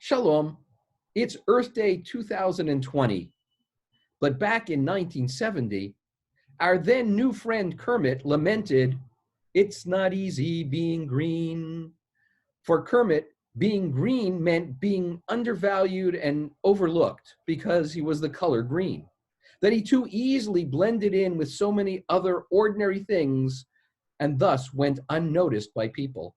Shalom, it's Earth Day 2020, but back in 1970, our then new friend Kermit lamented, "It's not easy being green." For Kermit, being green meant being undervalued and overlooked because he was the color green, that he too easily blended in with so many other ordinary things and thus went unnoticed by people.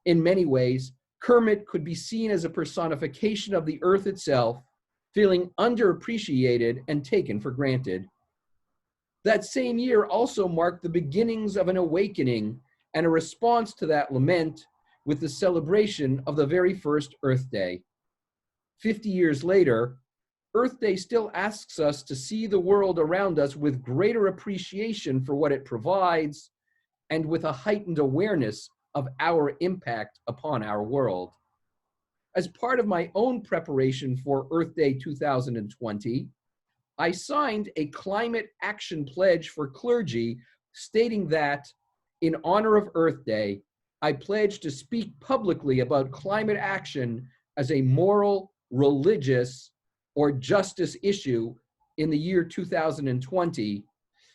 In many ways, Kermit could be seen as a personification of the earth itself, feeling underappreciated and taken for granted. That same year also marked the beginnings of an awakening and a response to that lament with the celebration of the very first Earth Day. 50 years later, Earth Day still asks us to see the world around us with greater appreciation for what it provides and with a heightened awareness of our impact upon our world. As part of my own preparation for Earth Day 2020, I signed a climate action pledge for clergy stating that, in honor of Earth Day, I pledge to speak publicly about climate action as a moral, religious, or justice issue in the year 2020,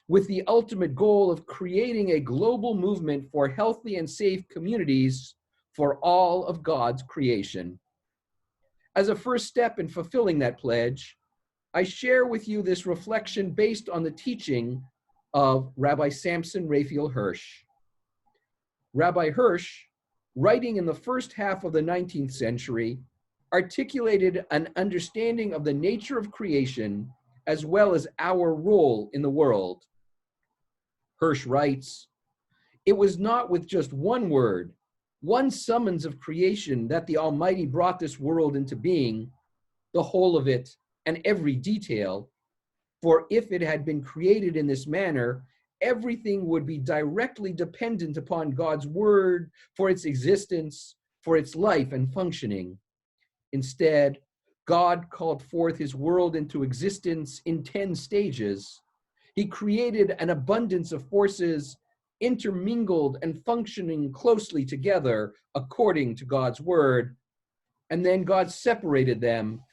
with the ultimate goal of creating a global movement for healthy and safe communities for all of God's creation. As a first step in fulfilling that pledge, I share with you this reflection based on the teaching of Rabbi Samson Raphael Hirsch. Rabbi Hirsch, writing in the first half of the 19th century, articulated an understanding of the nature of creation as well as our role in the world. Hirsch writes, "It was not with just one word, one summons of creation that the Almighty brought this world into being, the whole of it and every detail, for if it had been created in this manner, everything would be directly dependent upon God's word for its existence, for its life and functioning. Instead, God called forth his world into existence in 10 stages. He created an abundance of forces intermingled and functioning closely together according to God's word, and then God separated them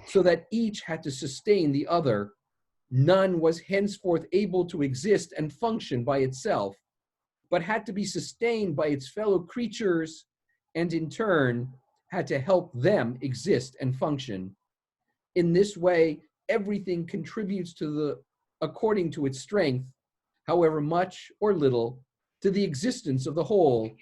so that each had to sustain the other. None was henceforth able to exist and function by itself, but had to be sustained by its fellow creatures, and in turn had to help them exist and function. In this way, everything contributes according to its strength, however much or little, to the existence of the whole,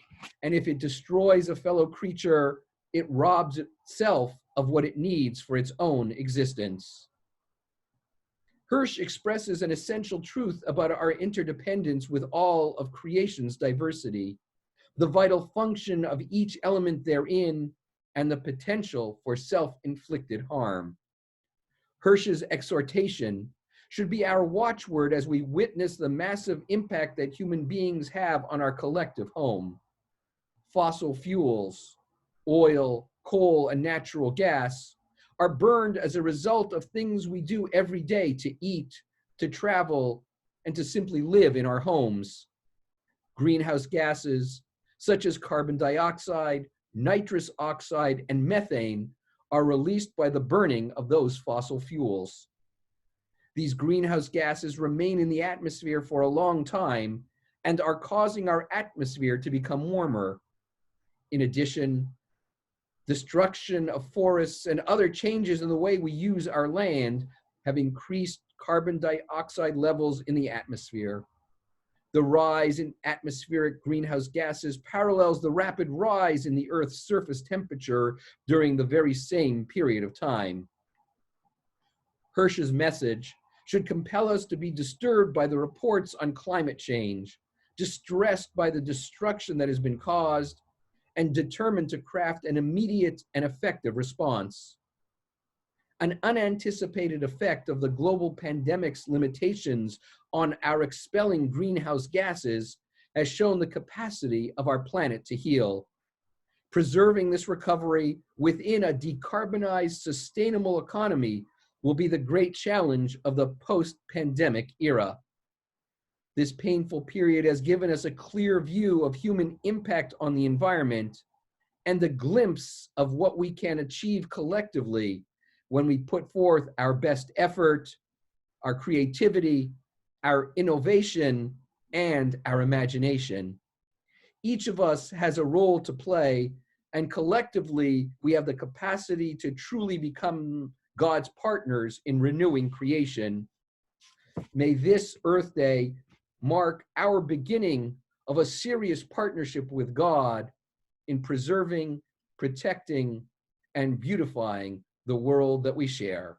and if it destroys a fellow creature, it robs itself of what it needs for its own existence." Hirsch expresses an essential truth about our interdependence with all of creation's diversity, the vital function of each element therein, and the potential for self-inflicted harm. Hirsch's exhortation should be our watchword as we witness the massive impact that human beings have on our collective home. Fossil fuels, oil, coal, and natural gas are burned as a result of things we do every day to eat, to travel, and to simply live in our homes. Greenhouse gases, such as carbon dioxide, nitrous oxide, and methane, are released by the burning of those fossil fuels. These greenhouse gases remain in the atmosphere for a long time and are causing our atmosphere to become warmer. In addition, destruction of forests and other changes in the way we use our land have increased carbon dioxide levels in the atmosphere. The rise in atmospheric greenhouse gases parallels the rapid rise in the Earth's surface temperature during the very same period of time. Hirsch's message should compel us to be disturbed by the reports on climate change, distressed by the destruction that has been caused, and determined to craft an immediate and effective response. An unanticipated effect of the global pandemic's limitations on our expelling greenhouse gases has shown the capacity of our planet to heal. Preserving this recovery within a decarbonized, sustainable economy will be the great challenge of the post-pandemic era. This painful period has given us a clear view of human impact on the environment and a glimpse of what we can achieve collectively when we put forth our best effort, our creativity, our innovation, and our imagination. Each of us has a role to play, and collectively, we have the capacity to truly become God's partners in renewing creation. May this Earth Day mark our beginning of a serious partnership with God in preserving, protecting, and beautifying the world that we share.